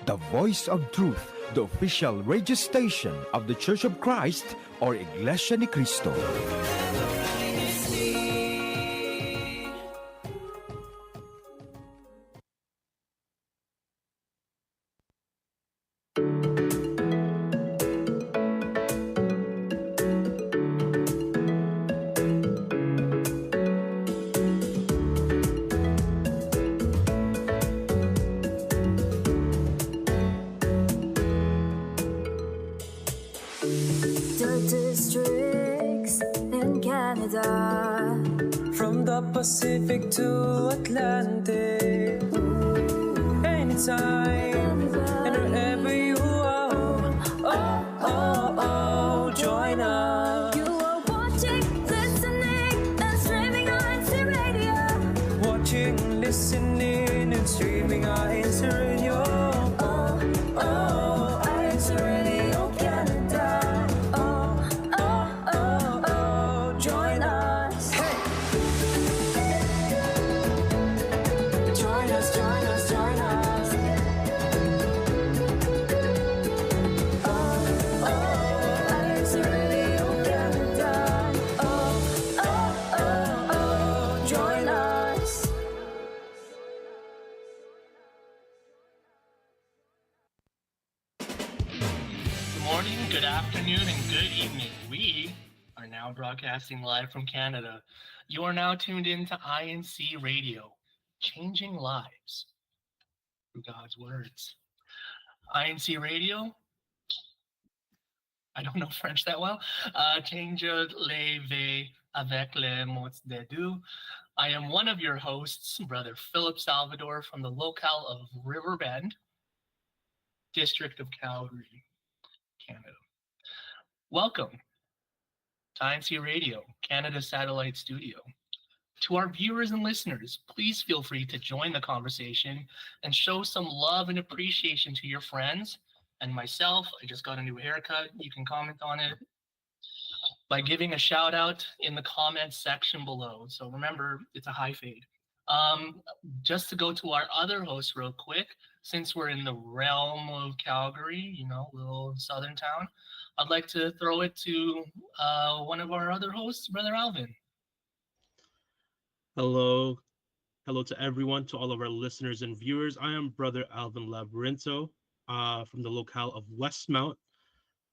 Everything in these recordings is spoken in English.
the voice of truth, the official radio station of the Church of Christ, or Iglesia ni Cristo. From the Pacific to Atlantic, anytime and wherever you are, join us. You are watching, listening, and streaming on INCRadio. Watching, listening, and streaming on INCRadio. INCRadio Canada. Join us. Hey! Join us, join us, join us. INCRadio Canada. Join us. Good morning, good afternoon, and good evening. We are now broadcasting live from Canada. You are now tuned in to INCRadio, changing lives through God's words. INCRadio, I don't know French that well. Change les vies avec les mots de Dieu. I am one of your hosts, Brother Philip Salvador from the locale of Riverbend, District of Calgary, Canada. Welcome to INCRadio, Canada's satellite studio. To our viewers and listeners, please feel free to join the conversation and show some love and appreciation to your friends and myself. I just got a new haircut. You can comment on it by giving a shout out in the comments section below. So remember, it's a high fade. Just to go to our other hosts real quick, since we're in the realm of Calgary, little southern town, I'd like to throw it to one of our other hosts, Brother Alvin. Hello to everyone, to all of our listeners and viewers. I am Brother Alvin Labyrinto from the locale of Westmount,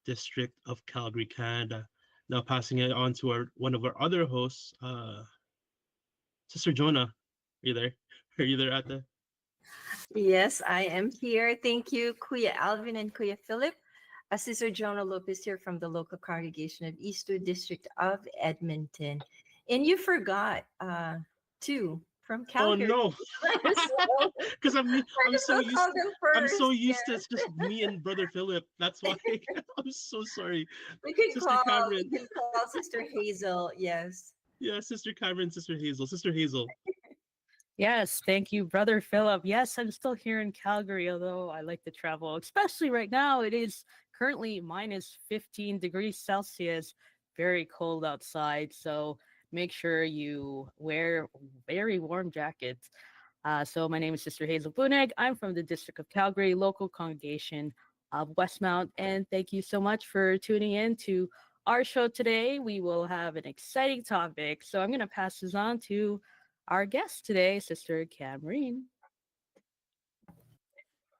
District of Calgary, Canada. Now passing it on to one of our other hosts, Sister Jonah. Are you there? Are you there, Ate? Yes, I am here. Thank you, Kuya Alvin and Kuya Philip. Sister Jonah Lopez here from the local congregation of Eastwood District of Edmonton. And you forgot too from Calgary. Oh no, because I'm so used to it's just me and Brother Philip. That's why I'm so sorry. We can Sister Cameron. call Sister Hazel. Yes. Yeah, Sister Cameron, Sister Hazel. Sister Hazel. Yes, thank you, Brother Philip. Yes, I'm still here in Calgary, although I like to travel, especially right now. It is currently minus 15 degrees Celsius, very cold outside. So make sure you wear very warm jackets. So my name is Sister Hazel Buneg. I'm from the District of Calgary, local congregation of Westmount. And thank you so much for tuning in to our show today. We will have an exciting topic. So I'm going to pass this on to our guest today, Sister Cameron.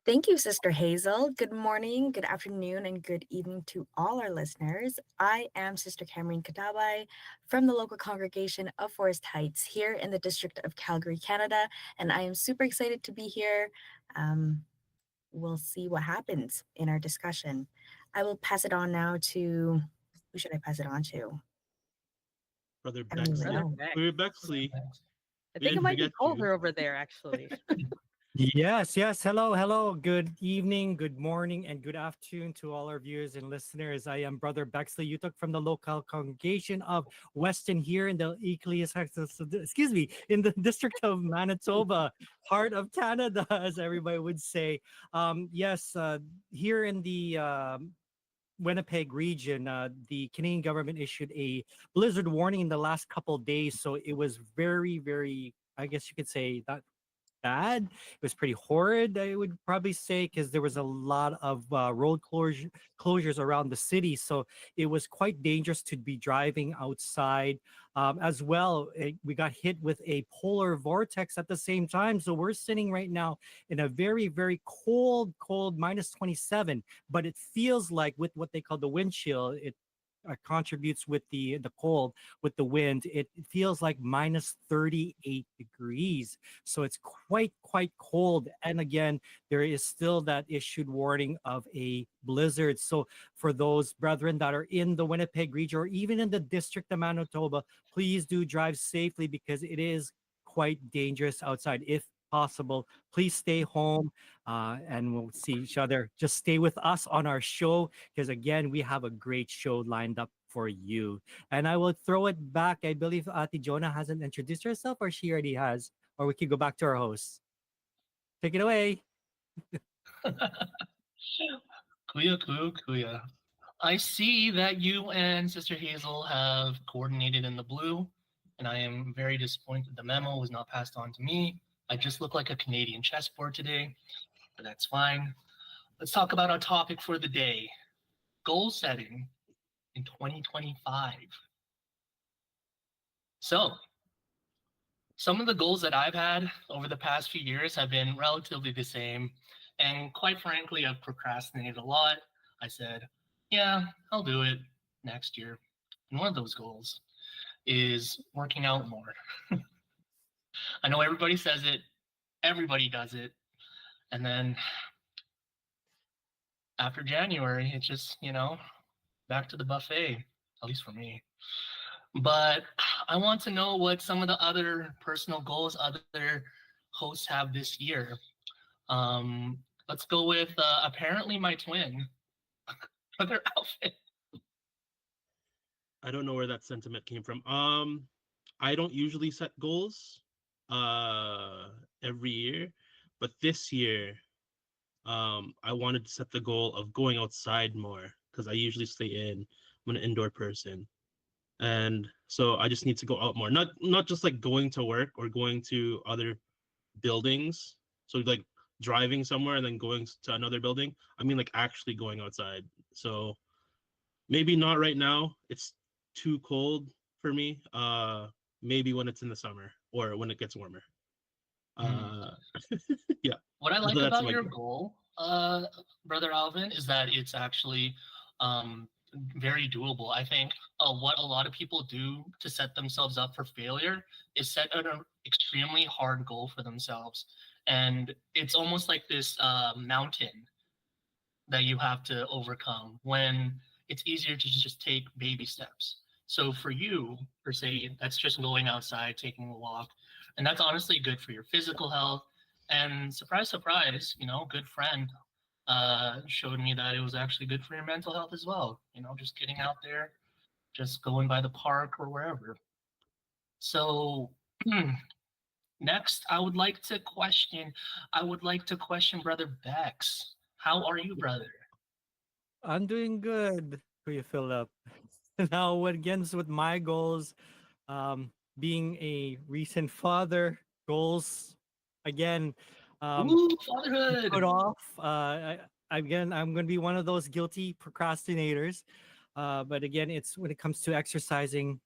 Thank you, Sister Hazel. Good morning, good afternoon, and good evening to all our listeners. I am Sister Cameron Katabay from the local congregation of Forest Heights here in the District of Calgary, Canada, and I am super excited to be here. We'll see what happens in our discussion. I will pass it on now to, who should I pass it on to? Brother Bexley. I think it might be colder over there, actually. Yes. Hello. Good evening, good morning, and good afternoon to all our viewers and listeners. I am Brother Bexley Utok from the local congregation of Weston here in the in the District of Manitoba, heart of Canada, as everybody would say. Here in the Winnipeg region, the Canadian government issued a blizzard warning in the last couple of days. So it was very, very, I guess you could say, that bad. It was pretty horrid, I would probably say, because there was a lot of road closures around the city. So it was quite dangerous to be driving outside. As well, we got hit with a polar vortex at the same time. So we're sitting right now in a very, very cold minus 27. But it feels like with what they call the wind chill, it contributes with the cold with the wind. It feels like minus 38 degrees, so it's quite cold. And again, there is still that issued warning of a blizzard. So for those brethren that are in the Winnipeg region or even in the district of Manitoba, please do drive safely because it is quite dangerous outside. If possible, please stay home, and we'll see each other. Just stay with us on our show because, again, we have a great show lined up for you. And I will throw it back. I believe Ati Jonah hasn't introduced herself, or she already has, or we can go back to our host. Take it away. Kuya. I see that you and Sister Hazel have coordinated in the blue, and I am very disappointed the memo was not passed on to me. I just look like a Canadian chessboard today, but that's fine. Let's talk about our topic for the day, goal setting in 2025. So, some of the goals that I've had over the past few years have been relatively the same. And quite frankly, I've procrastinated a lot. I said, yeah, I'll do it next year. And one of those goals is working out more. I know everybody says it, everybody does it. And then after January, it's just, back to the buffet, at least for me. But I want to know what some of the other personal goals other hosts have this year. Let's go with apparently my twin, Brother Alvin. I don't know where that sentiment came from. I don't usually set goals every year, but this year I wanted to set the goal of going outside more because I usually stay in. I'm an indoor person. And so I just need to go out more. Not just like going to work or going to other buildings. So like driving somewhere and then going to another building. I mean like actually going outside. So maybe not right now. It's too cold for me. Maybe when it's in the summer or when it gets warmer. Yeah. What I like That's about my your goal. goal, Brother Alvin, is that it's actually very doable. I think what a lot of people do to set themselves up for failure is set an extremely hard goal for themselves. And it's almost like this mountain that you have to overcome when it's easier to just take baby steps. So for you, per se, that's just going outside, taking a walk. And that's honestly good for your physical health. And surprise, surprise, good friend showed me that it was actually good for your mental health as well. Just getting out there, just going by the park or wherever. So next, I would like to question Brother Bex. How are you, brother? I'm doing good, Kuya Philip. Now, what again with my goals, being a recent father, goals again, Ooh, fatherhood. put off. Again, I'm going to be one of those guilty procrastinators. But again, it's when it comes to exercising,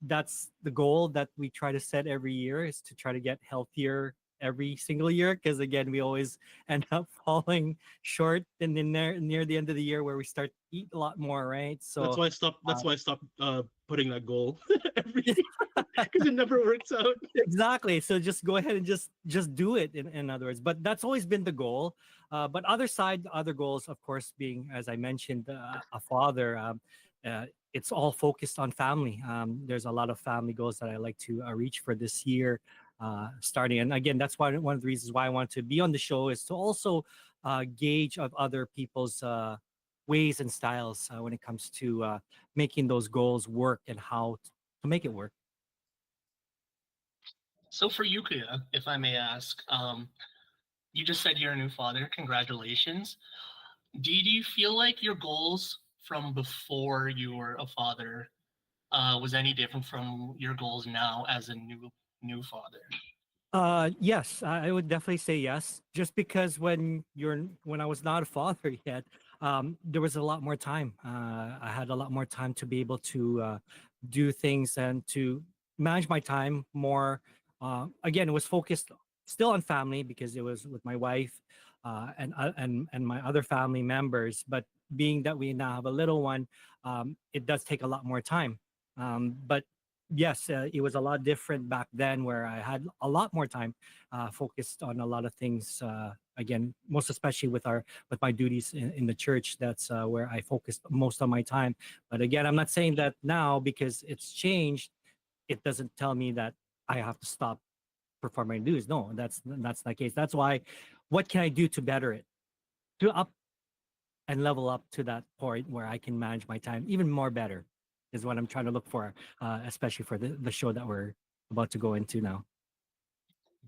that's the goal that we try to set every year is to try to get healthier every single year. Because again, we always end up falling short and then near the end of the year where we start to eat a lot more, right? So That's why I stopped. That's why I stopped putting that goal every year because it never works out. exactly. So just go ahead and just do it. In other words, but that's always been the goal. But other goals, of course, being as I mentioned, a father. It's all focused on family. There's a lot of family goals that I like to reach for this year, starting. And again, that's why one of the reasons why I want to be on the show is to also gauge of other people's ways and styles when it comes to making those goals work and how to make it work. So for you, Kuya, if I may ask, you just said you're a new father. Congratulations. Do you feel like your goals from before you were a father was any different from your goals now as a new father? Yes, I would definitely say yes. Just because when I was not a father yet, there was a lot more time. I had a lot more time to be able to do things and to manage my time more. Again, it was focused still on family because it was with my wife and my other family members. But being that we now have a little one, it does take a lot more time. But yes, it was a lot different back then where I had a lot more time focused on a lot of things. Again, most especially with my duties in the church, that's where I focused most of my time. But again, I'm not saying that now because it's changed. It doesn't tell me that I have to stop performing duties. No, that's not the case. That's why, what can I do to better it, to up and level up to that point where I can manage my time even more better, is what I'm trying to look for, especially for the show that we're about to go into now.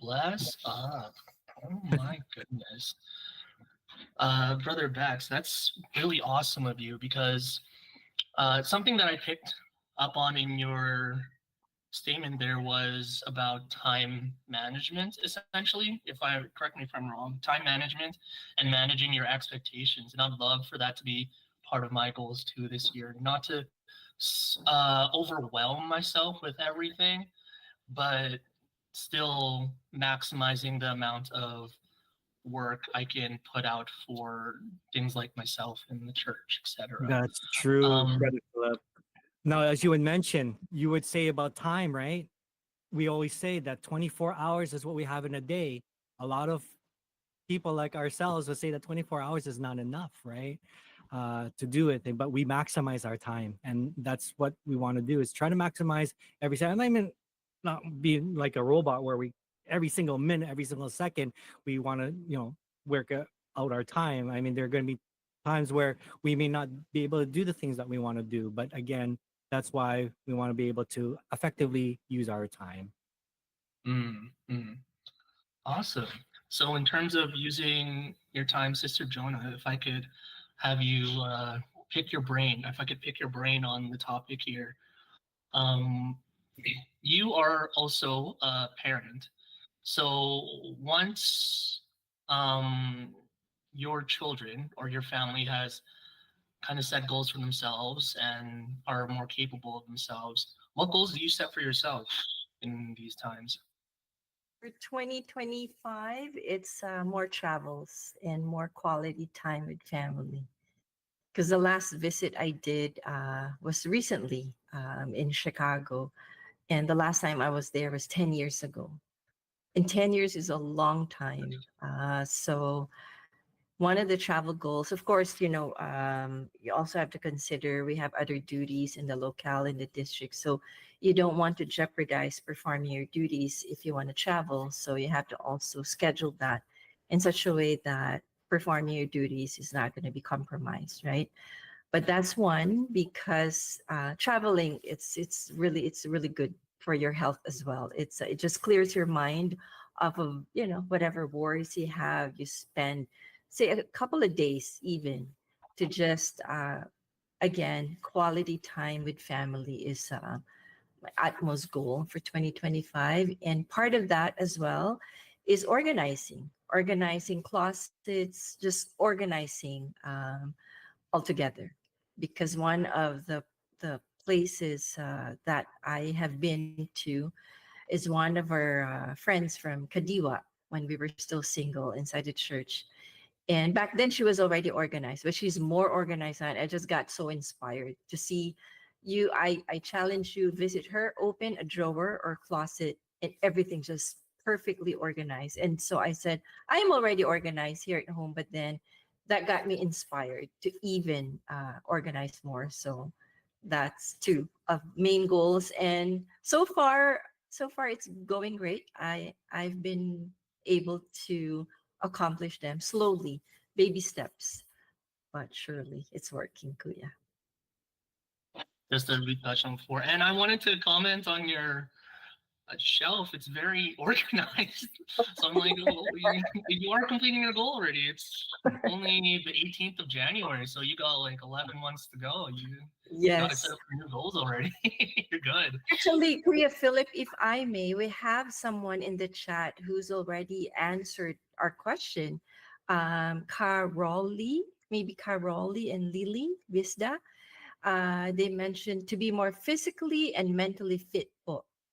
Bless up. Oh my goodness. Brother Bax, that's really awesome of you because something that I picked up on in your statement there was about time management, essentially. If I correct me if I'm wrong, time management and managing your expectations. And I'd love for that to be part of my goals too this year, not to overwhelm myself with everything, but still maximizing the amount of work I can put out for things like myself in the church, etc. That's true, Um, Brother Philip. Now, as you would mention, you would say about time, right? We always say that 24 hours is what we have in a day. A lot of people like ourselves would say that 24 hours is not enough, right? To do it, but we maximize our time, and that's what we want to do, is try to maximize every second. I mean, not be like a robot where we every single minute, every single second, we want to, work out our time. I mean, there are going to be times where we may not be able to do the things that we want to do, but again, that's why we want to be able to effectively use our time. mm, mm. Awesome. So, in terms of using your time, Sister Jonah, if I could have you pick your brain, if I could pick your brain on the topic here, um, you are also a parent. So, once um, your children or your family has kind of set goals for themselves and are more capable of themselves, what goals do you set for yourself in these times? For 2025, it's more travels and more quality time with family. Because the last visit I did was recently in Chicago. And the last time I was there was 10 years ago. And 10 years is a long time. So one of the travel goals, of course, you also have to consider we have other duties in the locale, in the district. So you don't want to jeopardize performing your duties if you want to travel. So you have to also schedule that in such a way that performing your duties is not going to be compromised, right? But that's one, because traveling, it's really good for your health as well. It just clears your mind of whatever worries you have. You spend, say, a couple of days even to just again, quality time with family is my utmost goal for 2025. And part of that as well is organizing closets, just organizing altogether. Because one of the places that I have been to is one of our friends from Kadiwa when we were still single inside the church. And back then she was already organized, but she's more organized now. I just got so inspired to see you. I challenge you, visit her, open a drawer or closet, and everything just perfectly organized. And so I said, I'm already organized here at home, but then that got me inspired to even organize more. So that's two of main goals. And so far it's going great. I've been able to accomplish them slowly, baby steps, but surely it's working, Kuya. Just to retouch on before. And I wanted to comment on your shelf. It's very organized. So I'm like, oh, you are completing your goal already. It's only the 18th of January, so you got like 11 months to go. You got to set Yes. up your new goals already. You're good. Actually, Kuya Philip, if I may, we have someone in the chat who's already answered our question. Caroli, maybe Caroli and Lily Visda. They mentioned to be more physically and mentally fit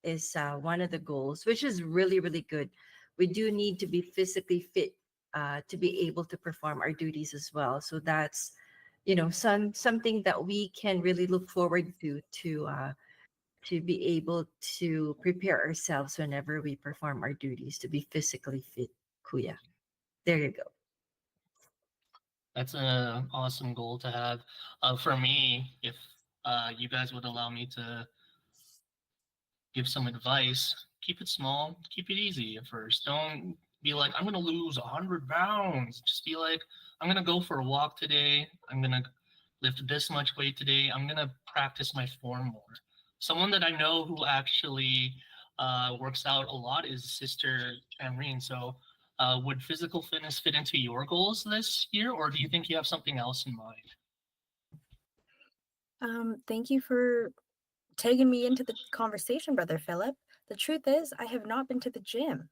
is one of the goals, which is really, really good. We do need to be physically fit to be able to perform our duties as well. So that's, something that we can really look forward to be able to prepare ourselves whenever we perform our duties to be physically fit. Kuya, there you go. That's an awesome goal to have. For me, if you guys would allow me to give some advice, keep it small, keep it easy at first. Don't be like, I'm gonna lose 100 pounds. Just be like, I'm gonna go for a walk today. I'm gonna lift this much weight today. I'm gonna practice my form more. Someone that I know who actually works out a lot is Sister Amreen. So, would physical fitness fit into your goals this year, or do you think you have something else in mind? Thank you for taking me into the conversation, Brother Philip. The truth is, I have not been to the gym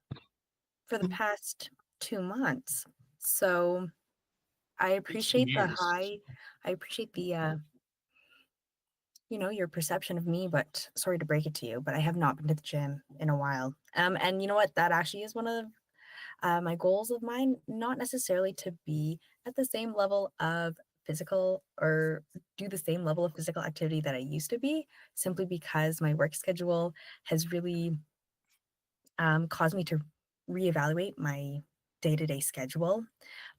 for the past 2 months. So I appreciate the Years. I appreciate the your perception of me, but sorry to break it to you, but I have not been to the gym in a while. And you know what? That actually is one of my goals of mine, not necessarily to be at the same level of physical or do the same level of physical activity that I used to be, simply because my work schedule has really caused me to reevaluate my day-to-day schedule.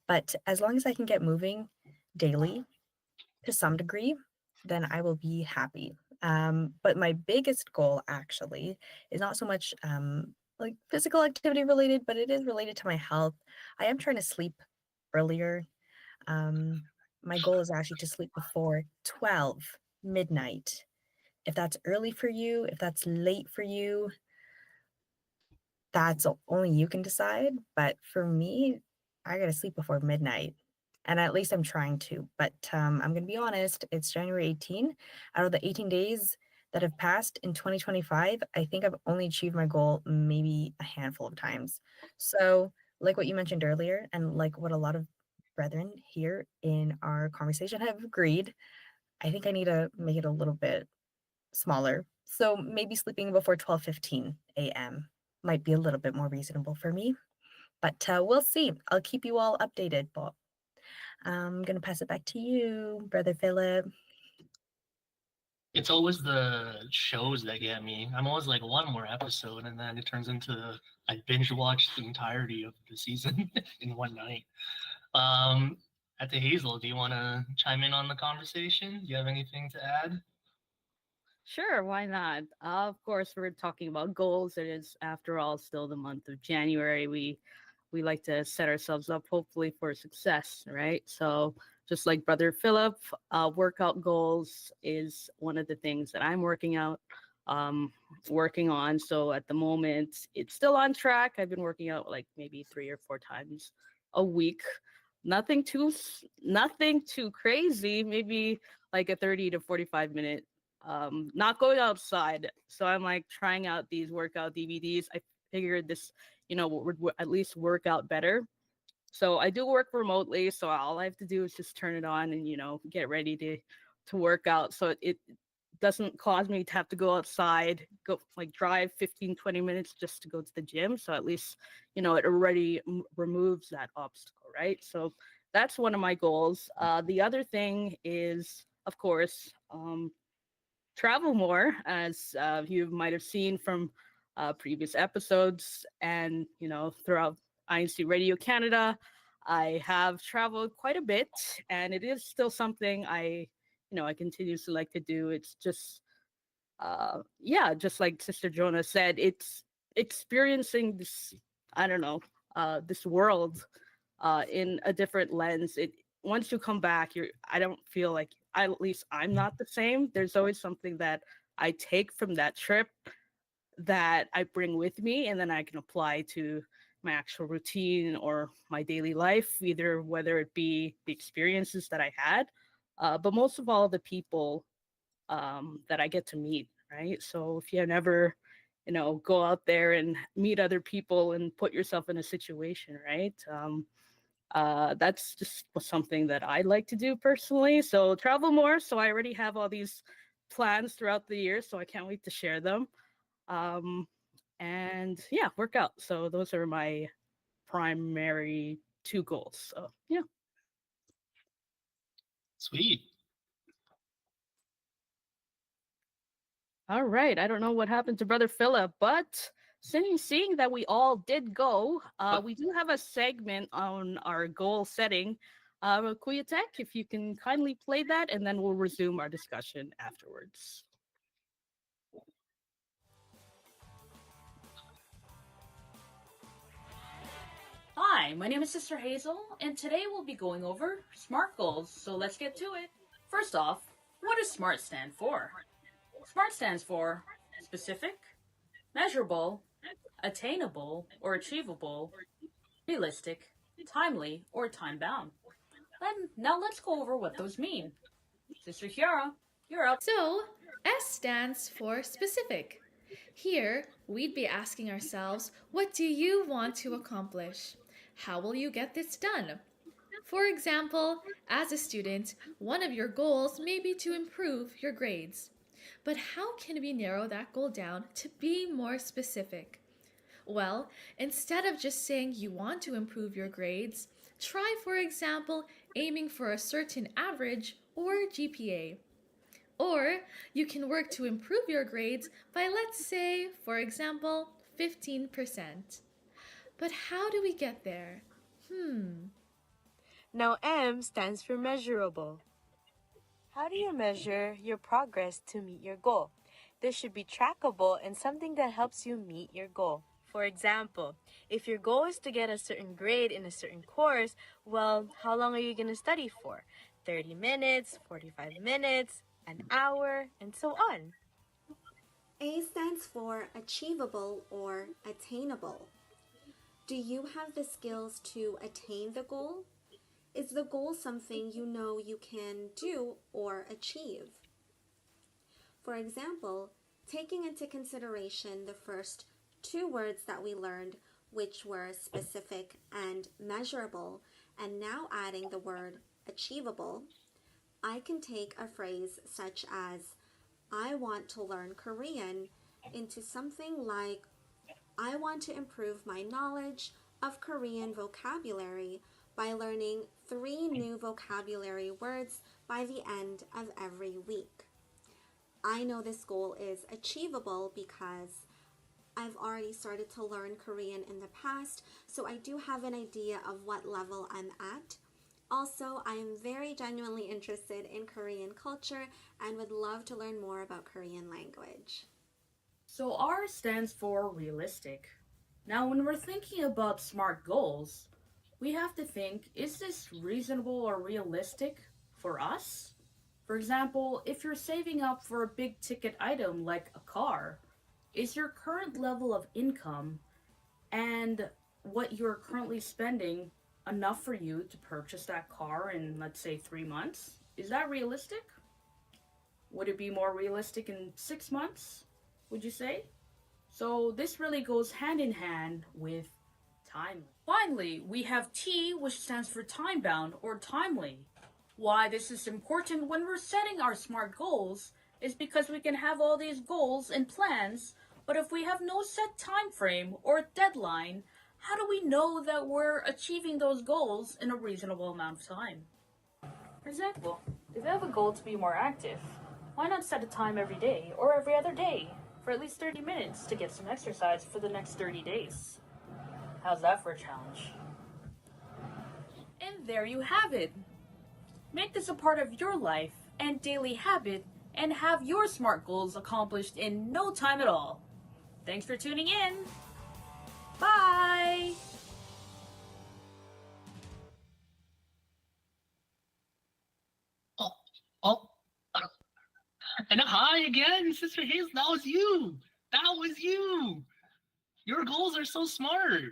But as long as I can get moving daily to some degree, then I will be happy. But my biggest goal actually is not so much like physical activity related, but it is related to my health. I am trying to sleep earlier. My goal is actually to sleep before 12 midnight. If that's early for you, if that's late for you, that's only you can decide. But for me, I gotta sleep before midnight. And at least I'm trying to. But I'm going to be honest, it's January 18. Out of the 18 days that have passed in 2025, I think I've only achieved my goal maybe a handful of times. So, like what you mentioned earlier, and like what a lot of brethren here in our conversation have agreed, I think I need to make it a little bit smaller. So maybe sleeping before 12:15 a.m. might be a little bit more reasonable for me. But we'll see. I'll keep you all updated, Bob. I'm going to pass it back to you, Brother Philip. It's always the shows that get me. I'm always like one more episode, and then it turns into I binge watch the entirety of the season in one night. At the Hazel, do you want to chime in on the conversation? Do you have anything to add? Sure, why not? Of course, we're talking about goals. It is, after all, still the month of January. We like to set ourselves up, hopefully, for success, right? So, just like Brother Philip, workout goals is one of the things that I'm working on. So at the moment, it's still on track. I've been working out like maybe 3 or 4 times a week. Nothing too crazy. Maybe like a 30 to 45 minute. Not going outside. So I'm like trying out these workout DVDs. I figured this, would at least work out better. So I do work remotely. So all I have to do is just turn it on and, get ready to work out. So it doesn't cause me to have to go outside, go like drive 15-20 minutes just to go to the gym. So at least, it already removes that obstacle, right? So that's one of my goals. The other thing is, of course, travel more, as you might have seen from previous episodes and, throughout INCRadio Canada. I have traveled quite a bit, and it is still something I continuously like to do. It's just, just like Sister Jonah said, it's experiencing this, I don't know, this world in a different lens. Once you come back, I don't feel like, at least I'm not the same. There's always something that I take from that trip that I bring with me, and then I can apply to my actual routine or my daily life, either whether it be the experiences that I had, but most of all, the people that I get to meet, right? So if you never, go out there and meet other people and put yourself in a situation, right? That's just something that I like to do personally. So travel more. So I already have all these plans throughout the year, so I can't wait to share them. Um, and yeah, work out. So those are my primary two goals. So yeah. Sweet. All right. I don't know what happened to Brother Philip, but seeing that we all did go, we do have a segment on our goal setting. Kuya Tech, if you can kindly play that, and then we'll resume our discussion afterwards. Hi, my name is Sister Hazel, and today we'll be going over SMART goals, so let's get to it. First off, what does SMART stand for? SMART stands for specific, measurable, attainable or achievable, realistic, timely, or time-bound. Now let's go over what those mean. Sister Kiara, you're up. So, S stands for specific. Here, we'd be asking ourselves, what do you want to accomplish? How will you get this done? For example, as a student, one of your goals may be to improve your grades. But how can we narrow that goal down to be more specific? Well, instead of just saying you want to improve your grades, try, for example, aiming for a certain average or GPA. Or you can work to improve your grades by, let's say, for example, 15%. But how do we get there? Now, M stands for measurable. How do you measure your progress to meet your goal? This should be trackable and something that helps you meet your goal. For example, if your goal is to get a certain grade in a certain course, well, how long are you going to study for? 30 minutes, 45 minutes, an hour, and so on. A stands for achievable or attainable. Do you have the skills to attain the goal? Is the goal something you know you can do or achieve? For example, taking into consideration the first two words that we learned, which were specific and measurable, and now adding the word achievable, I can take a phrase such as, I want to learn Korean, into something like, I want to improve my knowledge of Korean vocabulary by learning 3 new vocabulary words by the end of every week. I know this goal is achievable because I've already started to learn Korean in the past, so I do have an idea of what level I'm at. Also, I am very genuinely interested in Korean culture and would love to learn more about Korean language. So R stands for realistic. Now, when we're thinking about SMART goals, we have to think, is this reasonable or realistic for us? For example, if you're saving up for a big ticket item like a car, is your current level of income and what you're currently spending enough for you to purchase that car in, let's say, 3 months? Is that realistic? Would it be more realistic in 6 months, would you say? So this really goes hand in hand with time. Finally, we have T, which stands for time-bound or timely. Why this is important when we're setting our SMART goals is because we can have all these goals and plans, but if we have no set time frame or deadline, how do we know that we're achieving those goals in a reasonable amount of time? For example, if you have a goal to be more active, why not set a time every day or every other day for at least 30 minutes to get some exercise for the next 30 days? How's that for a challenge? And there you have it. Make this a part of your life and daily habit and have your SMART goals accomplished in no time at all. Thanks for tuning in. Bye! Oh, and hi again, Sister Hazel. That was you. That was you. Your goals are so smart.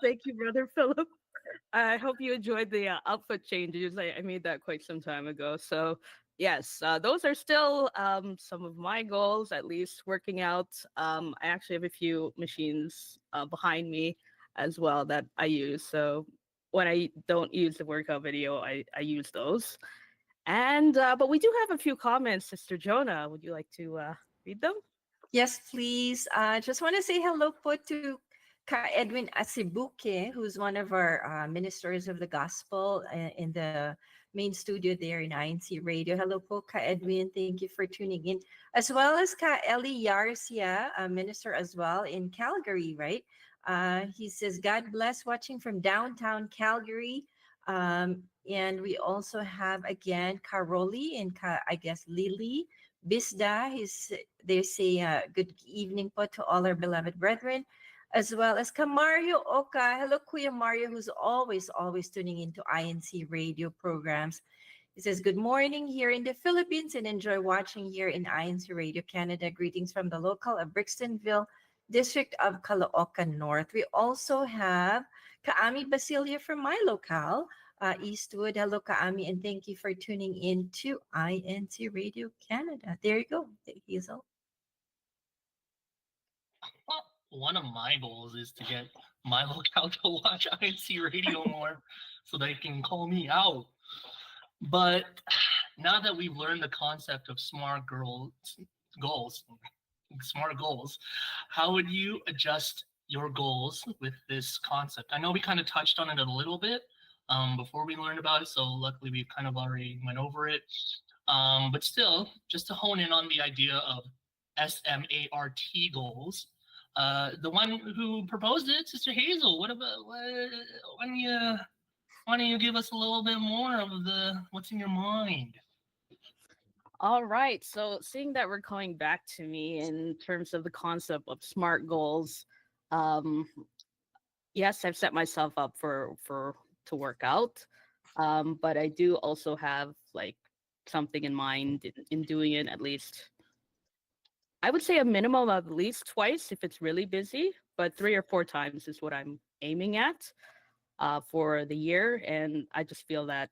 Thank you, Brother Philip. I hope you enjoyed the outfit changes. I made that quite some time ago. So, yes, those are still some of my goals, at least working out. I actually have a few machines behind me as well that I use. So, when I don't use the workout video, I use those. And, but we do have a few comments, Sister Jonah. Would you like to read them? Yes, please. Just want to say hello po to Ka Edwin Asibuke, who's one of our ministers of the gospel in the main studio there in INC Radio. Hello po, Ka Edwin. Thank you for tuning in. As well as Ka Eli Yarcia, a minister as well in Calgary, right? He says, God bless, watching from downtown Calgary. And we also have again Caroli and I guess Lily Bisda. They say good evening po to all our beloved brethren, as well as Kamario Oka. Hello, Kuya Mario, who's always tuning into INC radio programs. He says, good morning here in the Philippines and enjoy watching here in INC Radio Canada. Greetings from the local of Brixtonville, district of Caloocan North. We also have Kaami Basilia from my locale, Eastwood. Hello, Kaami, and thank you for tuning in to INC Radio Canada. There you go, Hazel. One of my goals is to get my locale to watch INC Radio more so they can call me out. But now that we've learned the concept of smart goals, how would you adjust your goals with this concept? I know we kind of touched on it a little bit before we learned about it, so luckily we kind of already went over it. But still, just to hone in on the idea of SMART goals, the one who proposed it, Sister Hazel, why don't you give us a little bit more of what's in your mind? All right. So, seeing that we're coming back to me in terms of the concept of SMART goals, yes, I've set myself up to work out, but I do also have like something in mind in doing it at least. I would say a minimum of at least twice if it's really busy, but 3 or 4 times is what I'm aiming at for the year. And I just feel that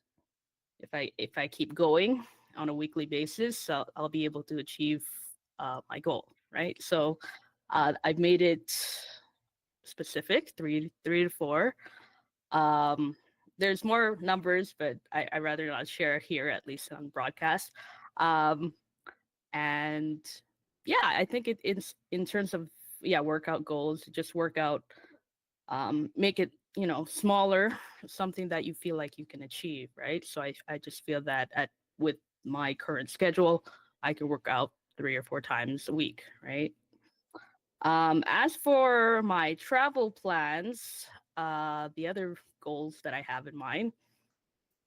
if I keep going on a weekly basis, I'll be able to achieve my goal, right? So I've made it specific, three to 4. There's more numbers, but I rather not share here, at least on broadcast. And yeah, I think it's in terms of workout goals, just work out, make it smaller, something that you feel like you can achieve, right? So I just feel that with my current schedule, I can work out 3 or 4 times a week, right? As for my travel plans, the other goals that I have in mind,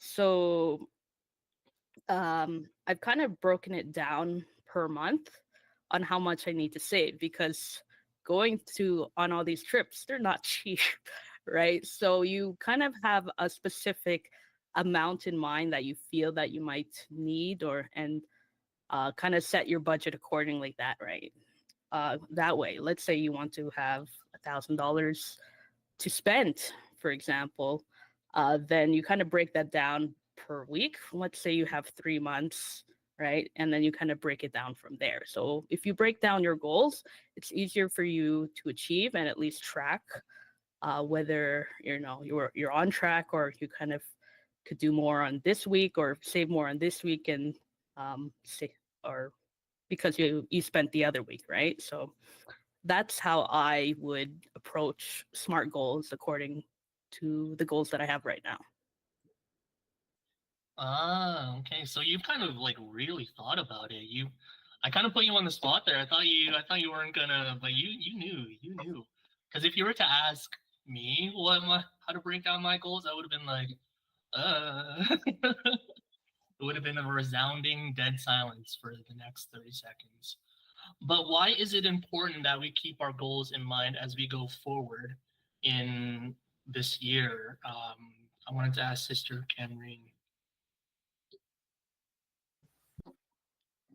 so I've kind of broken it down per month on how much I need to save, because going on all these trips, they're not cheap, right? So you kind of have a specific amount in mind that you feel that you might need, and kind of set your budget accordingly that way. Let's say you want to have $1,000 to spend, for example, then you kind of break that down per week. Let's say you have 3 months, right? And then you kind of break it down from there. So if you break down your goals, it's easier for you to achieve and at least track whether you're on track, or you kind of could do more on this week or save more on this week, and or because you spent the other week, right? So that's how I would approach SMART goals according to the goals that I have right now. Okay. So you've kind of like really thought about it. I kind of put you on the spot there. I thought you weren't gonna, but you knew. Because if you were to ask me how to break down my goals, I would have been like, it would have been a resounding dead silence for the next 30 seconds. But why is it important that we keep our goals in mind as we go forward in this year? I wanted to ask Sister Cameron.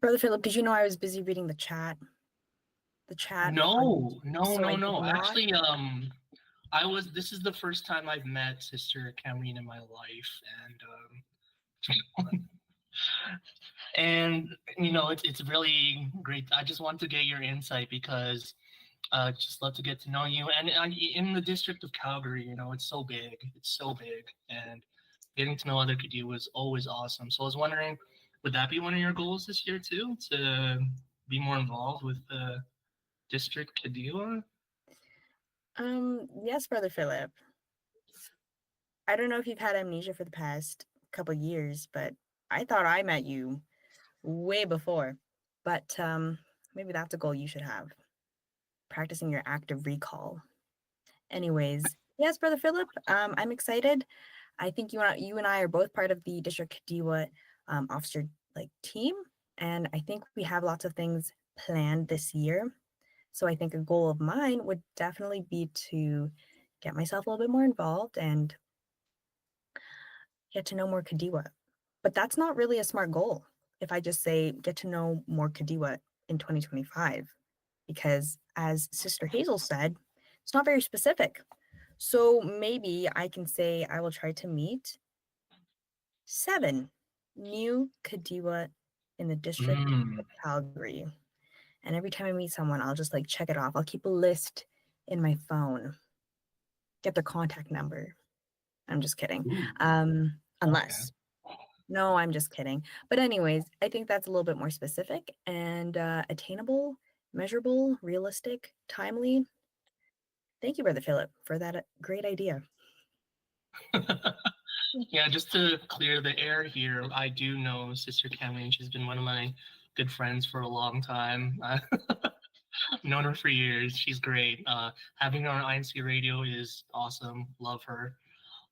Brother Philip, did you know I was busy reading the chat? the chat? No, no, So I no, did no. not. Actually, this is the first time I've met Sister Cameron in my life, and it's really great. I just want to get your insight because just love to get to know you. And in the district of Calgary, it's so big. It's so big, and getting to know other Kadiwa is always awesome. So I was wondering, would that be one of your goals this year too, to be more involved with the district Kadiwa? Yes, Brother Philip. I don't know if you've had amnesia for the past couple years, but I thought I met you way before. But maybe that's a goal you should have. Practicing your active recall. Anyways, yes, Brother Philip, I'm excited. I think you and I are both part of the District Kadiwa officer team, and I think we have lots of things planned this year. So I think a goal of mine would definitely be to get myself a little bit more involved and get to know more Kadiwa. But that's not really a smart goal if I just say get to know more Kadiwa in 2025, because as Sister Hazel said, it's not very specific. So maybe I can say I will try to meet 7 new Kadiwa in the district of Calgary. And every time I meet someone, I'll just check it off. I'll keep a list in my phone, get their contact number. I'm just kidding. Unless, no, I'm just kidding. But anyways, I think that's a little bit more specific and attainable, measurable, realistic, timely. Thank you, Brother Philip, for that great idea. Yeah, just to clear the air here, I do know Sister Cameron. She's been one of my good friends for a long time. I've known her for years. She's great. Having her on INCRadio is awesome. Love her.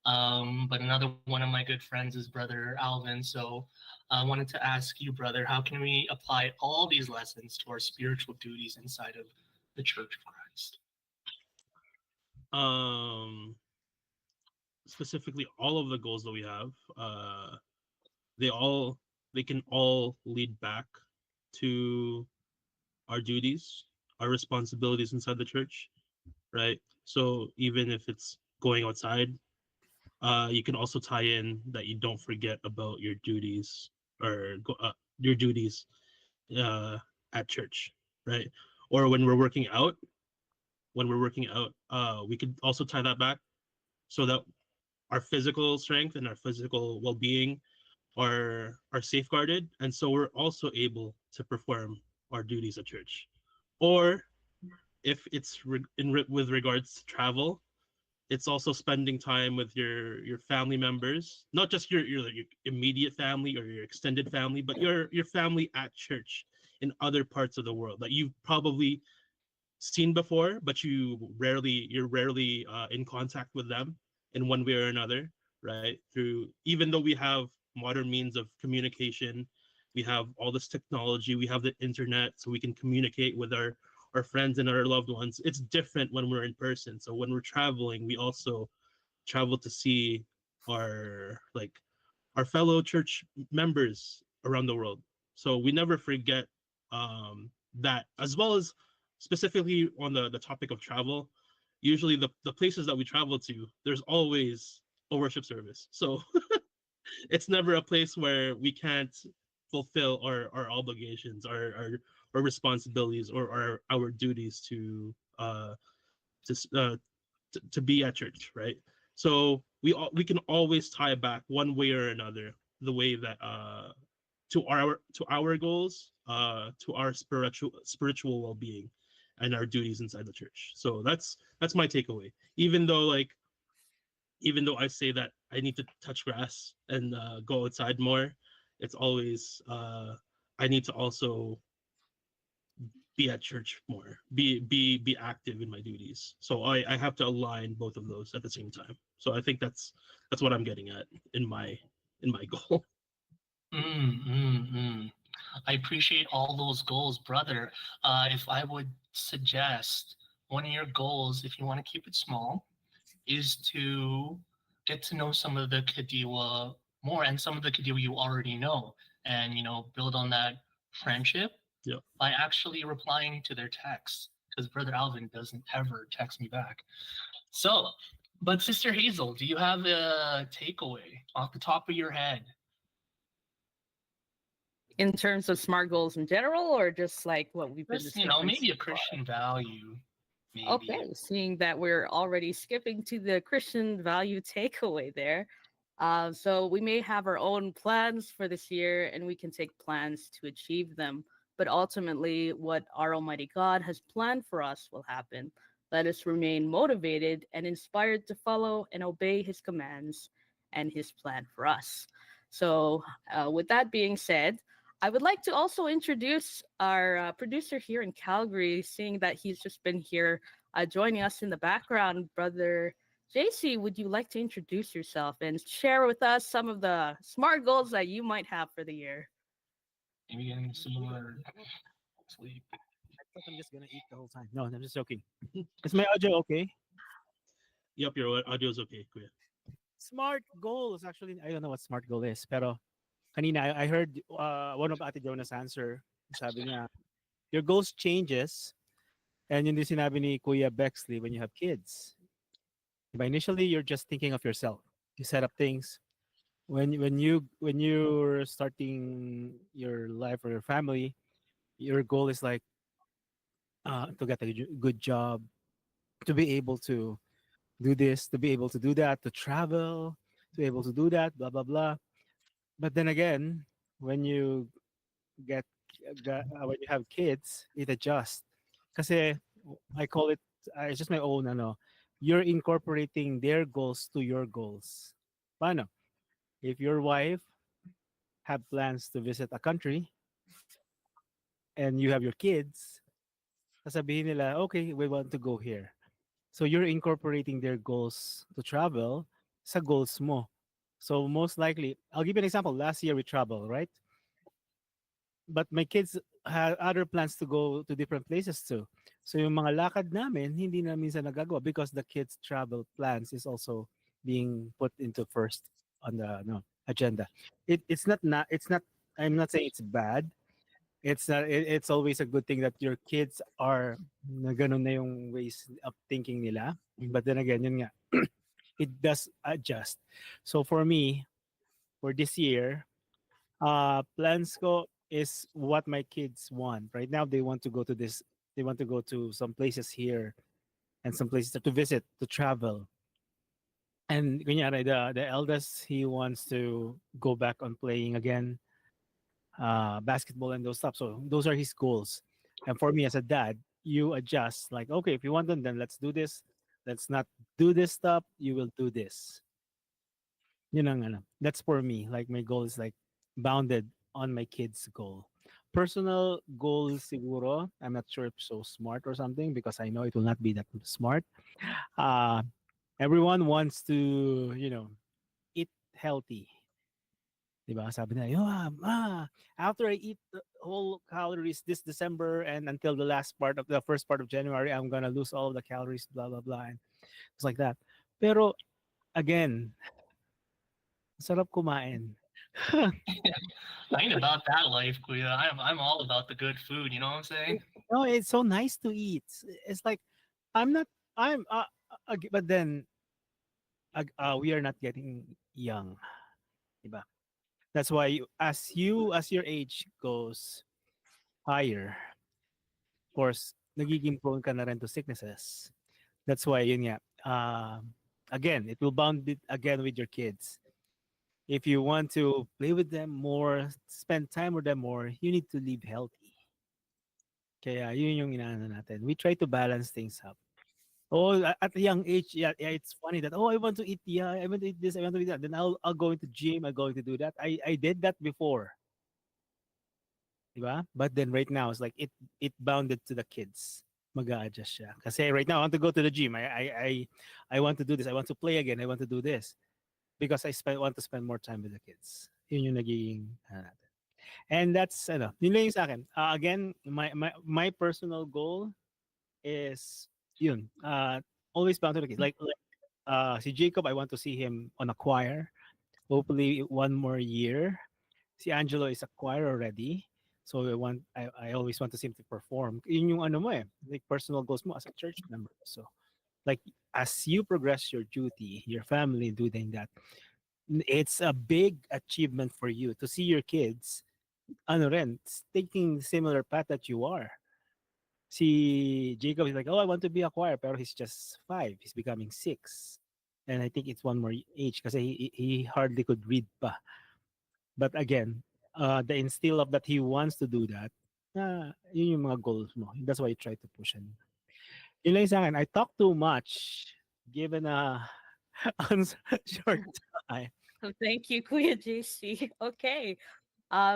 But another one of my good friends is Brother Alvin. So I wanted to ask you, brother, how can we apply all these lessons to our spiritual duties inside of the Church of Christ? Specifically, all of the goals that we have, they can all lead back to our duties, our responsibilities inside the church, right? So even if it's going outside, you can also tie in that you don't forget about your duties or your duties at church, right? Or when we're working out, we could also tie that back so that our physical strength and our physical well-being are safeguarded, and so we're also able to perform our duties at church. Or if it's with regards to travel, it's also spending time with your family members, not just your immediate family or your extended family, but your family at church in other parts of the world that you've probably seen before, but you're rarely in contact with them in one way or another, right? Through, even though we have modern means of communication, we have all this technology, we have the internet, so we can communicate with our friends and our loved ones. It's different when we're in person. So when we're traveling, we also travel to see our fellow church members around the world. So we never forget that, as well as specifically on the topic of travel. Usually the places that we travel to, there's always a worship service. So it's never a place where we can't fulfill our obligations, our responsibilities, or our duties to be at church, right? So we can always tie back one way or another, the way that to our goals, to our spiritual well-being and our duties inside the church. So that's my takeaway. Even though I say that I need to touch grass and go outside more, it's always I need to also be at church more, be active in my duties. So I have to align both of those at the same time. So I think that's what I'm getting at in my goal. I appreciate all those goals, brother. If I would suggest, one of your goals, if you want to keep it small, is to get to know some of the Kadiwa more, and some of the Kadiwa you already know, and build on that friendship by actually replying to their texts. because Brother Alvin doesn't ever text me back. So, but Sister Hazel, do you have a takeaway off the top of your head? In terms of SMART goals in general, or just like what we've been Just, discussing maybe so a far? Christian value. Maybe. Okay, seeing that we're already skipping to the Christian value takeaway there. So we may have our own plans for this year and we can take plans to achieve them. But ultimately, what our Almighty God has planned for us will happen. Let us remain motivated and inspired to follow and obey His commands and His plan for us. So, with that being said, I would like to also introduce our producer here in Calgary, seeing that he's just been here joining us in the background. Brother JC, would you like to introduce yourself and share with us some of the SMART goals that you might have for the year? Maybe getting some more sleep. I thought I'm just gonna eat the whole time. No, I'm just joking. Is my audio okay? Yep, your audio is okay. Kuya. Smart goals. Actually, I don't know what smart goal is. Pero kanina, I heard one of Ate Jonah's answer. Sabi niya, your goals changes. And yun din sinabi ni Kuya Bexley when you have kids. But initially, you're just thinking of yourself. You set up things. When you're starting your life or your family, your goal is like to get a good job, to be able to do this, to be able to do that, to travel, to be able to do that, blah blah blah. But then again, when you get, when you have kids, it adjusts. Kasi I call it, it's just my own ano. You're incorporating their goals to your goals. Paano? If your wife have plans to visit a country and you have your kids, sasabihin nila, okay, we want to go here. So you're incorporating their goals to travel sa goals mo. So most likely, I'll give you an example. Last year we traveled, right? But my kids had other plans to go to different places too. So yung mga lakad namin, hindi na minsan nagagawa because the kids' travel plans is also being put into first on the agenda. It's not, I'm not saying it's bad. It's not, it's always a good thing that your kids are na ganun na yung ways of thinking nila. But then again, yun nga, it does adjust. So for me, for this year, plans ko is what my kids want. Right now, they want to go to this. They want to go to some places here, and some places to visit, to travel. And kunyari, the eldest, he wants to go back on playing again, basketball and those stuff. So those are his goals. And for me as a dad, you adjust. Like, okay, if you want them, then let's do this. Let's not do this stuff. You will do this. Yun ang ano. That's for me. Like my goal is like bounded on my kids' goal. Personal goal siguro, I'm not sure if so smart or something because I know it will not be that smart. Uh, everyone wants to, eat healthy. Diba? Sabi na, after I eat the whole calories this December and until the first part of January, I'm gonna lose all of the calories, blah blah blah. And it's like that. Pero again, sarap kumain. I ain't about that life, Kuya. I'm all about the good food. You know what I'm saying? No, it's so nice to eat. It's like I'm not. I'm. But then, we are not getting young, diba? That's why as your age goes higher, of course, nagiging prone ka na rin to sicknesses. That's why yun nga. Again, it will bound it again with your kids. If you want to play with them more, spend time with them more, you need to live healthy. Kaya yun yung inaano natin. We try to balance things up. Oh, at a young age, yeah, it's funny that I want to eat, I want to eat this, I want to eat that. Then I'll go into gym, I'm going to do that. I did that before. Diba? But then right now it's like it bounded to the kids. Mag-a-adjust siya. Kasi right now I want to go to the gym. I want to do this. I want to play again. I want to do this. Because want to spend more time with the kids. Yun yung nagiging natin. And that's yun lang yung sa akin. Again, my personal goal is yun, always bound to the kids. Like si Jacob, I want to see him on a choir. Hopefully one more year. Si Angelo is a choir already. So I always want to seem to perform. Yun yung ano mo eh, like personal goals mo as a church member. So like as you progress your duty, your family doing that, it's a big achievement for you to see your kids ano rin, taking similar path that you are. Si Jacob is like, oh, I want to be a choir, pero he's just 5. He's becoming 6. And I think it's one more age kasi he hardly could read pa. But again, the instill of that he wants to do that, yun yung mga goals mo. That's why you try to push him. Yun lang sa akin, I talk too much given a short time. Thank you, Kuya JC. Okay.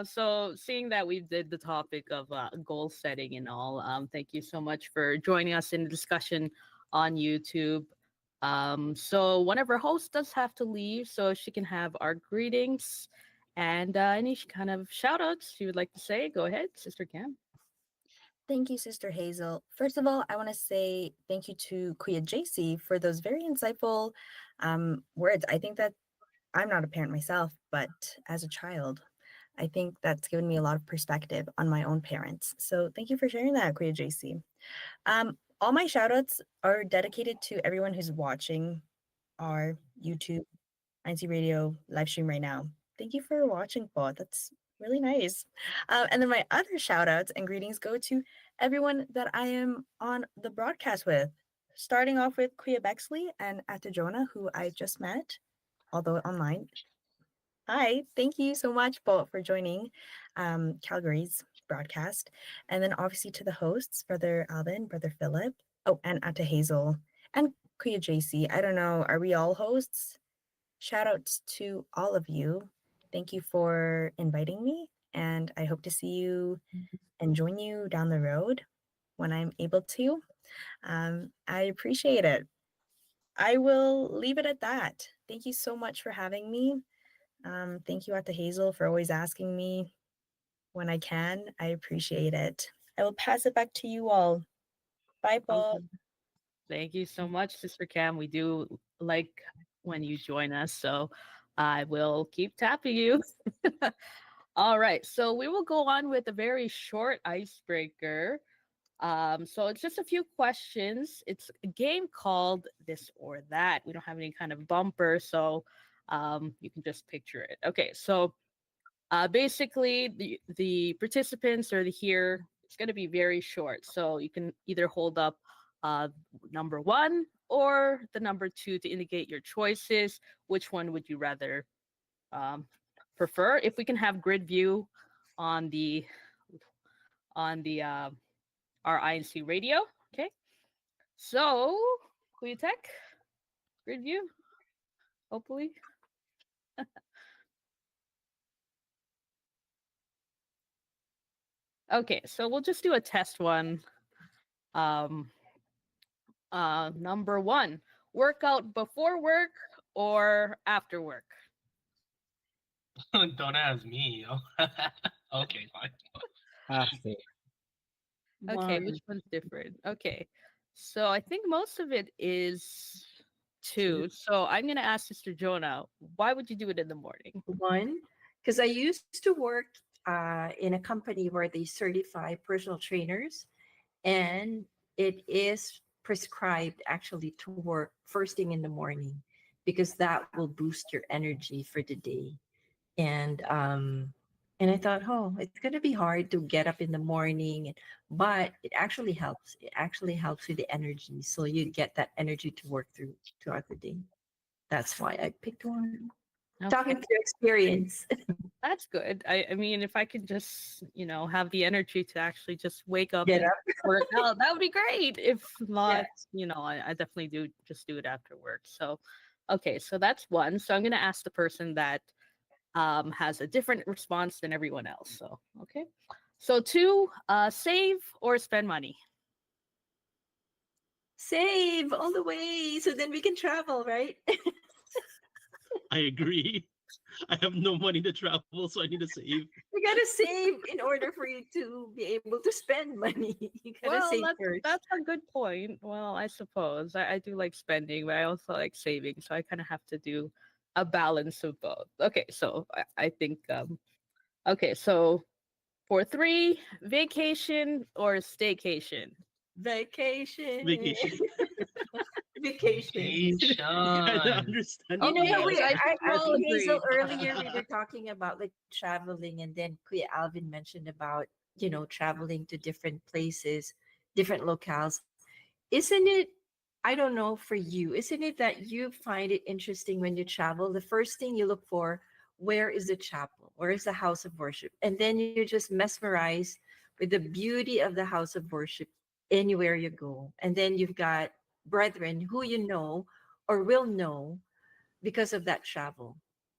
So seeing that we did the topic of goal setting and all, thank you so much for joining us in the discussion on YouTube. So one of our hosts does have to leave, so she can have our greetings and any kind of shout outs you would like to say. Go ahead, Sister Cam. Thank you, Sister Hazel. First of all, I want to say thank you to Kuya JC for those very insightful words. I think that I'm not a parent myself, but as a child, I think that's given me a lot of perspective on my own parents. So thank you for sharing that, Kuya JC. All my shout outs are dedicated to everyone who's watching our YouTube, INCRadio live stream right now. Thank you for watching, po. That's really nice. And then my other shout outs and greetings go to everyone that I am on the broadcast with, starting off with Kuya Bexley and Ate Jonah, who I just met, although online. Hi, thank you so much, po, for joining Calgary's broadcast. And then obviously to the hosts, Brother Alvin, Brother Philip, oh, and Ate Hazel, and Kuya JC. I don't know, are we all hosts? Shout outs to all of you. Thank you for inviting me, and I hope to see you and join you down the road when I'm able to. I appreciate it. I will leave it at that. Thank you so much for having me. Thank you, Ate Hazel, for always asking me when I can. I appreciate it. I will pass it back to you all. Bye, po. Okay. Thank you so much, Sister Cam. We do like when you join us, so I will keep tapping you. All right, so we will go on with a very short icebreaker. So it's just a few questions. It's a game called This or That. We don't have any kind of bumper, so you can just picture it. Okay, so basically the participants or the here, it's going to be very short. So you can either hold up number 1 or the number 2 to indicate your choices. Which one would you rather prefer? If we can have grid view on the our INC radio. Okay. So, Kuya Tech, grid view, hopefully. Okay, so we'll just do a test one. Number 1, workout before work or after work? Don't ask me. Okay, fine. After. Okay, One. which one's different? Okay, so I think most of it is 2. So I'm gonna ask Sister Jonah, why would you do it in the morning? One, because I used to work in a company where they certify personal trainers, and it is prescribed actually to work first thing in the morning because that will boost your energy for the day. And I thought, oh, it's gonna be hard to get up in the morning, but it actually helps. It actually helps with the energy, so you get that energy to work throughout the day. That's why I picked one. Talking Okay, through experience. that's good. I mean, if I could just, have the energy to actually just wake up Get and up. work out, that would be great. If not, Yes. I definitely do it after work. So, okay, so that's one. So I'm gonna ask the person that has a different response than everyone else. So, okay. So 2, save or spend money? Save all the way so then we can travel, right? I agree. I have no money to travel, so I need to save. You gotta save in order for you to be able to spend money. You gotta Well, save that's first. that's a good point. Well, I suppose I do like spending, but I also like saving, so I kind of have to do a balance of both. Okay, so I think okay, so For 3, vacation or staycation? Vacation. Vacation. Vacation. I don't Vacation. understand. You know Okay, what? okay, I think we I all think agree. Hazel earlier we were talking about like traveling, and then Kuya Alvin mentioned about traveling to different places, different locales. Isn't it? I don't know for you. Isn't it that you find it interesting when you travel? The first thing you look for, where is the chapel? Where is the house of worship? And then you're just mesmerized with the beauty of the house of worship anywhere you go. And then you've got brethren who you know or will know because of that travel.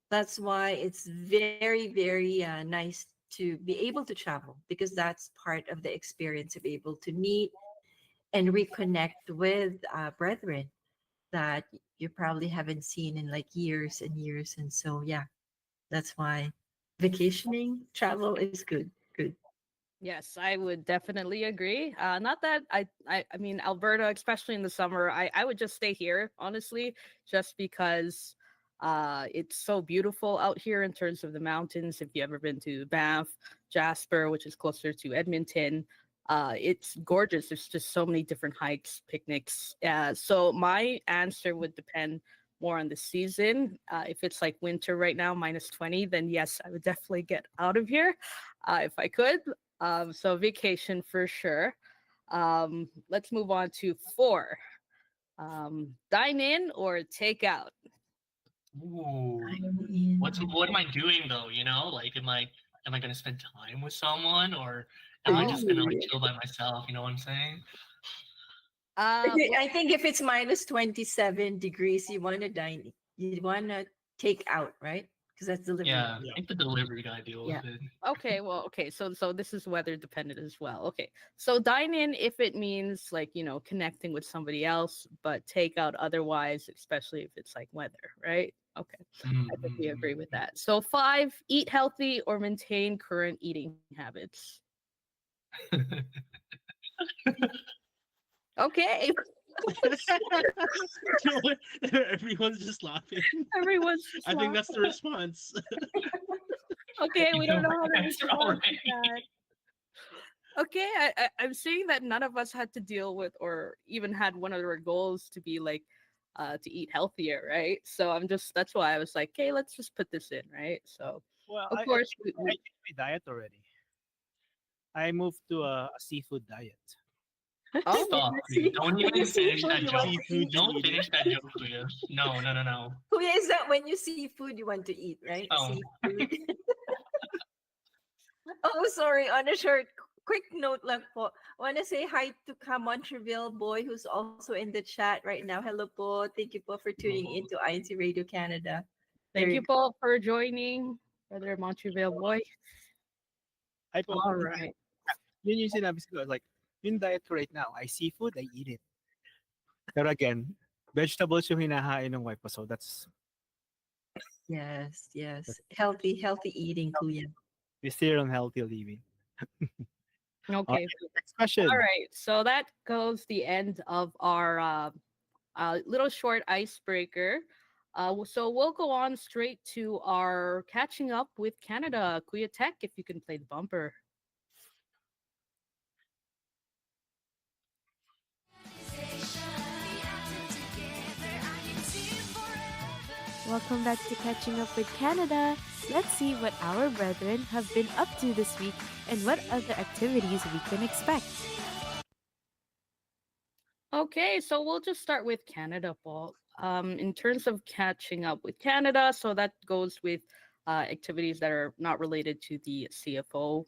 That's why it's very, very nice to be able to travel, because that's part of the experience of able to meet and reconnect with brethren that you probably haven't seen in like years and years. And so, yeah, that's why vacationing, travel is good. Good. Yes, I would definitely agree. Not that I mean Alberta, especially in the summer, I would just stay here, honestly, just because it's so beautiful out here in terms of the mountains. If you ever been to Banff, Jasper, which is closer to Edmonton, it's gorgeous. There's just so many different hikes, picnics. So my answer would depend more on the season. If it's like winter right now, -20, then yes, I would definitely get out of here if I could. So vacation for sure. Let's move on to 4. Dine in or take out? Ooh. I'm in. What am I doing though? Like am I gonna spend time with someone, or am I just gonna like chill by myself? You know what I'm saying? Well, I think if it's -27 degrees, you want to dine. You want to take out, right? Because that's delivery. Yeah, I think the delivery guy deal Yeah. with it. okay, well, okay. So this is weather dependent as well. Okay. So dine in if it means like, connecting with somebody else, but take out otherwise, especially if it's like weather, right? Okay. I think we agree with that. So 5, eat healthy or maintain current eating habits. Okay. You know what? Everyone's just laughing. Everyone's just I think that's the laughing. response. Okay, we don't know how to Answer respond to already. that. Okay, I'm saying that none of us had to deal with or even had one of our goals to be like to eat healthier, right? So that's why I was like, okay, let's just put this in, right? So Well, of I course changed my diet already. I moved to a seafood diet. oh, Stop, See, dude. Don't when even you see finish food, that you joke. want to Seafood eat. Don't eating. finish that joke, Kuya. No, no, no, no. Who is that? When you see food, you want to eat, right? Oh. Seafood. Oh, sorry. On a short, quick note lang po. Want to say hi to Montreal boy who's also in the chat right now. Hello po. Thank you po for tuning into INCRadio Canada. thank Very you, Paul, for joining, Brother Montreal boy. All right. Yun yung sinabi ko. Like, yung diet ko right now, I seafood, I eat it. Pero again, vegetables yung hinahain ng wife ko. So that's, Yes, yes. Healthy eating, Kuya. we steer on healthy living. Okay. Next question. All right. So that goes the end of our little short icebreaker. So we'll go on straight to our catching up with Canada. Kuya Tech, if you can play the bumper. Welcome back to Catching Up with Canada. Let's see what our brethren have been up to this week and what other activities we can expect. Okay, so we'll just start with Canada, Paul. In terms of catching up with Canada, so that goes with activities that are not related to the CFO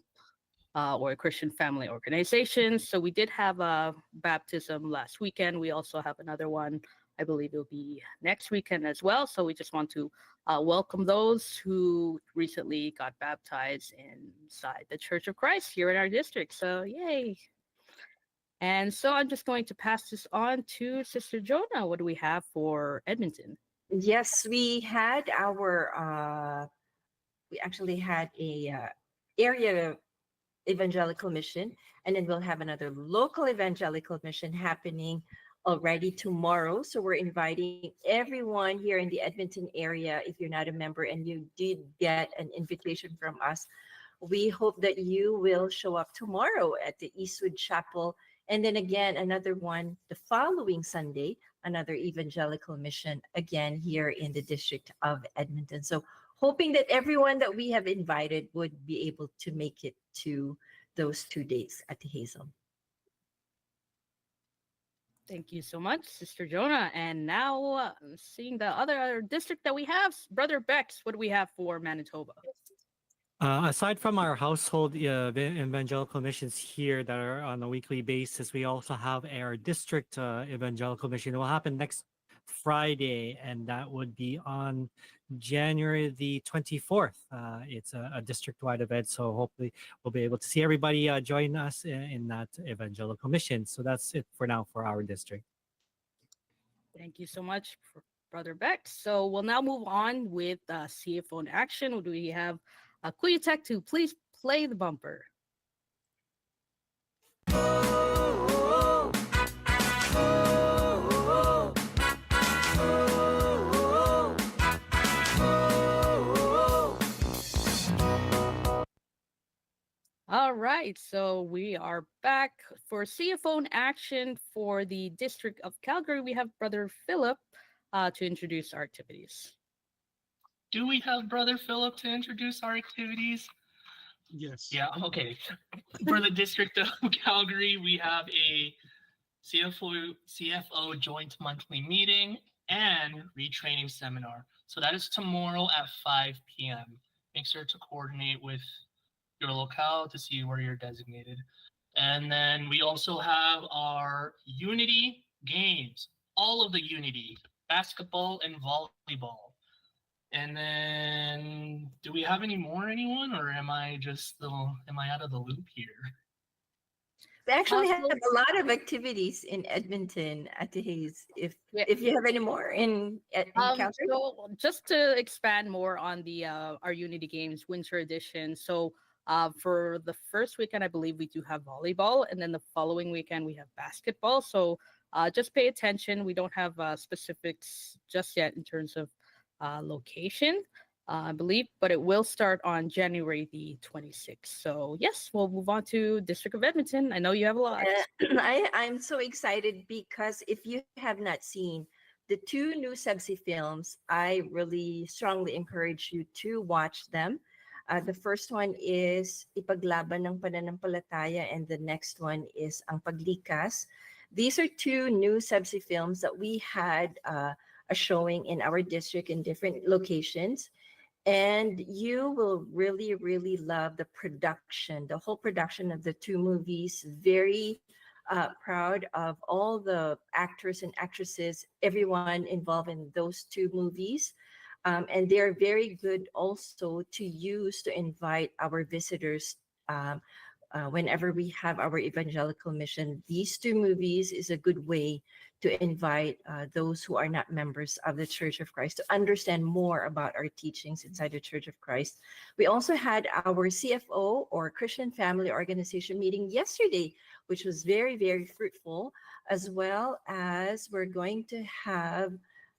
or Christian family organizations. So we did have a baptism last weekend. We also have another one. I believe it'll be next weekend as well. So we just want to welcome those who recently got baptized inside the Church of Christ here in our district. So yay. And so I'm just going to pass this on to Sister Jonah. What do we have for Edmonton? Yes, we had we actually had a area evangelical mission, and then we'll have another local evangelical mission happening already tomorrow. So we're inviting everyone here in the Edmonton area. If you're not a member and you did get an invitation from us, we hope that you will show up tomorrow at the Eastwood Chapel. And then again, another one the following Sunday, another evangelical mission again here in the District of Edmonton. So hoping that everyone that we have invited would be able to make it to those 2 days at the Hazel. Thank you so much, Sister Jonah. And now, seeing the other district that we have, Brother Bex, what do we have for Manitoba? Aside from our household evangelical missions here that are on a weekly basis, we also have our district evangelical mission. It will happen next Friday, and that would be on January the 24th. It's a district-wide event, so hopefully we'll be able to see everybody join us in that evangelical mission. So that's it for now for our district. Thank you so much, Brother Bex. So we'll now move on with CFO in action. Do we have Kuya Tech to please play the bumper? All right, so we are back for CFO in action for the District of Calgary. We have Brother Philip to introduce our activities. Do we have Brother Philip to introduce our activities? Yes. Yeah, okay. For the District of Calgary, we have a CFO joint monthly meeting and retraining seminar. So that is tomorrow at 5 p.m. Make sure to coordinate with your locale to see where you're designated. And then we also have our Unity games, all of the Unity, basketball and volleyball. And then, do we have any more, anyone, or am I out of the loop here? We actually have a lot of activities in Edmonton at the Hayes. If you have any more in Calgary. So just to expand more on the our Unity Games Winter Edition. So for the first weekend, I believe we do have volleyball, and then the following weekend we have basketball. So just pay attention. We don't have specifics just yet in terms of location, I believe, but it will start on January the 26th. So yes, we'll move on to District of Edmonton. I know you have a lot. I'm so excited because if you have not seen the two new Sebsi films, I really strongly encourage you to watch them. The first one is Ipaglaban ng Pananampalataya, and the next one is Ang Paglikas. These are two new Sebsi films that we had a showing in our district in different locations. And you will really, really love the production, the whole production of the two movies. Very proud of all the actors and actresses, everyone involved in those two movies. And they're very good also to use to invite our visitors whenever we have our evangelical mission. These two movies is a good way to invite those who are not members of the Church of Christ to understand more about our teachings inside the Church of Christ. We also had our CFO or Christian Family Organization meeting yesterday, which was very, very fruitful, as well as we're going to have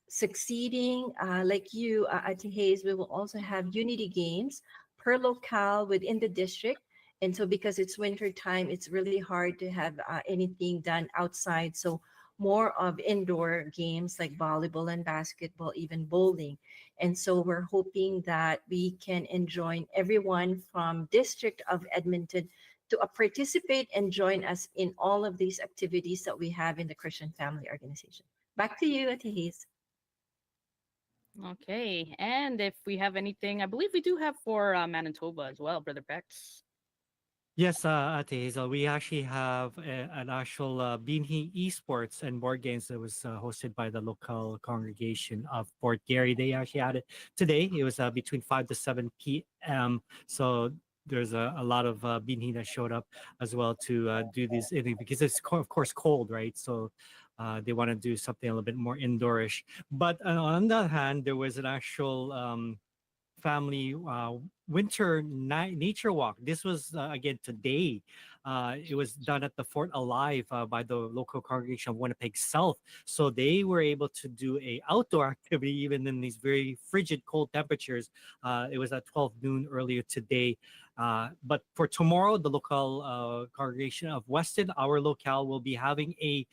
succeeding like you at Hayes. We will also have Unity Games per locale within the district. And so because it's winter time, it's really hard to have anything done outside. So more of indoor games like volleyball and basketball, even bowling. And so we're hoping that we can enjoin everyone from District of Edmonton to participate and join us in all of these activities that we have in the Christian Family Organization. Back to you, Ate Hayes. Okay, and if we have anything, I believe we do have for Manitoba as well, Brother Bex. Yes, at Hazel, we actually have an actual Binhi Esports and board games that was hosted by the local congregation of Fort Garry. They actually had it today. It was between 5 to 7 p.m. So there's a lot of Binhi that showed up as well to do this because it's of course cold, right? So they want to do something a little bit more indoorish. But on the other hand, there was an actual family winter nature walk. This was again today. It was done at the Fort Alive by the local congregation of Winnipeg South. So they were able to do a outdoor activity even in these very frigid cold temperatures. It was at 12 noon earlier today. But for tomorrow, the local congregation of Weston, our locale, will be having a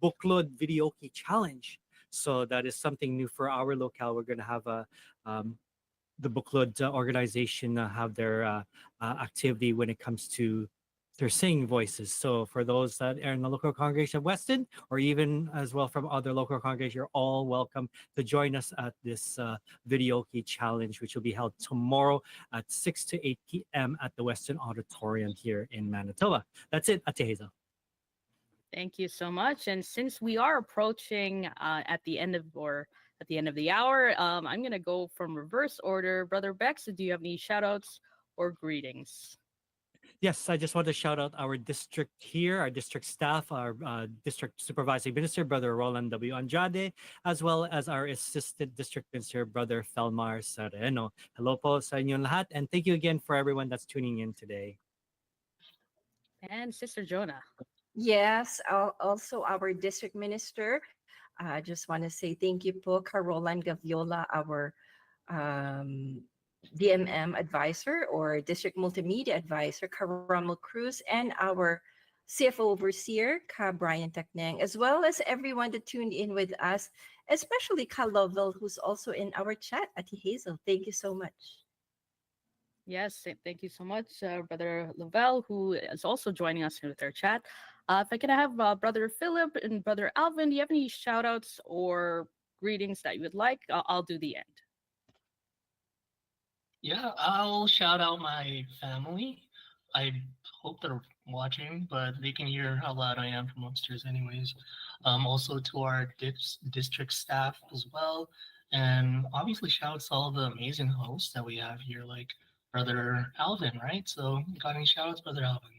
Buklod Videoke challenge. So that is something new for our locale. We're going to have the Buklod organization have their activity when it comes to their singing voices. So for those that are in the local congregation of Weston, or even as well from other local congregations, you're all welcome to join us at this Videoke challenge, which will be held tomorrow at 6 to 8 p.m. at the Weston Auditorium here in Manitoba. That's it, Ate Hazel. Thank you so much. And since we are approaching at the end of the hour, I'm gonna go from reverse order. Brother Bex, do you have any shout outs or greetings? Yes, I just want to shout out our district here, our district staff, our district supervising minister, Brother Roland W. Andrade, as well as our assistant district minister, Brother Felmar Sereno. Hello po sa inyong lahat, and thank you again for everyone that's tuning in today. And Sister Jonah. Yes, also our district minister. I just want to say thank you po, Carolan Gaviola, our DMM advisor or district multimedia advisor, Caramel Cruz, and our CFO overseer, Ka Brian Taknang, as well as everyone that tuned in with us, especially Ka Lovell, who's also in our chat, Ati Hazel. Thank you so much. Yes, thank you so much, Brother Lavelle, who is also joining us with our chat. If I can have Brother Philip and Brother Alvin, do you have any shout outs or greetings that you would like? I'll do the end. Yeah, I'll shout out my family. I hope they're watching, but they can hear how loud I am from upstairs anyways. Also to our district staff as well. And obviously shout out to all the amazing hosts that we have here, like Brother Alvin, right? So got any shout outs, Brother Alvin?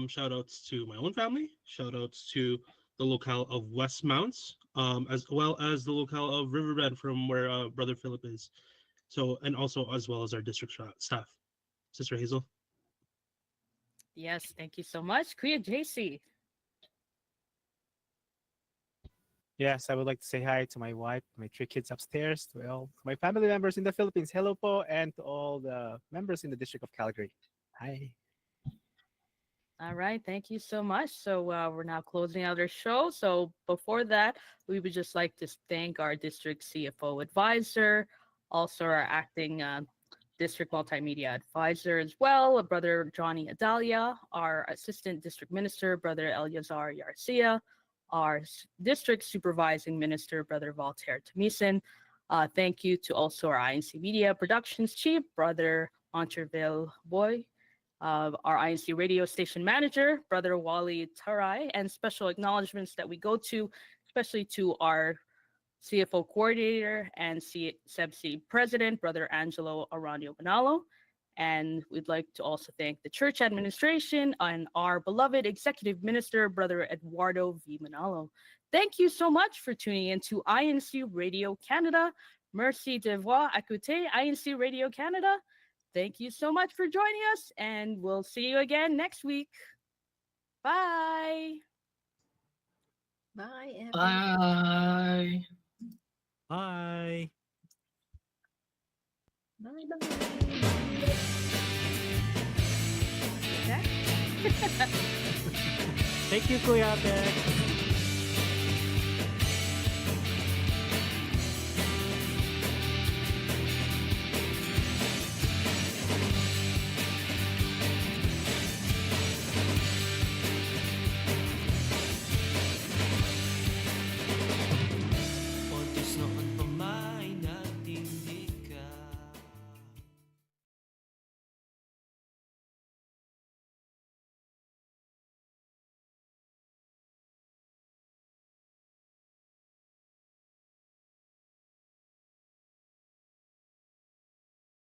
Shout outs to my own family, shout outs to the locale of Westmounts, as well as the locale of Riverbend from where Brother Philip is. So, and also as well as our district staff. Sister Hazel. Yes, thank you so much. Kuya JC. Yes, I would like to say hi to my wife, my 3 kids upstairs, to all my family members in the Philippines. Hello po, and to all the members in the District of Calgary. Hi. All right, thank you so much. So we're now closing out our show. So before that, we would just like to thank our district CFO advisor, also our acting district multimedia advisor as well, Brother Johnny Adalia, our assistant district minister, Brother Eleazar Yarcia, our district supervising minister, Brother Voltaire Tamisen. Thank you to also our INC Media Productions Chief, Brother Monterville Boy, our INC radio station manager, Brother Wally Tarai, and special acknowledgments that we go to, especially to our CFO coordinator and SEBC president, Brother Angelo Aranio Manalo. And we'd like to also thank the church administration and our beloved executive minister, Brother Eduardo V. Manalo. Thank you so much for tuning in to INC Radio Canada. Merci de voir écouter INC Radio Canada. Thank you so much for joining us, and we'll see you again next week. Bye. Bye, everyone. Bye. Bye. Bye-bye. Thank you, Kuya Beck.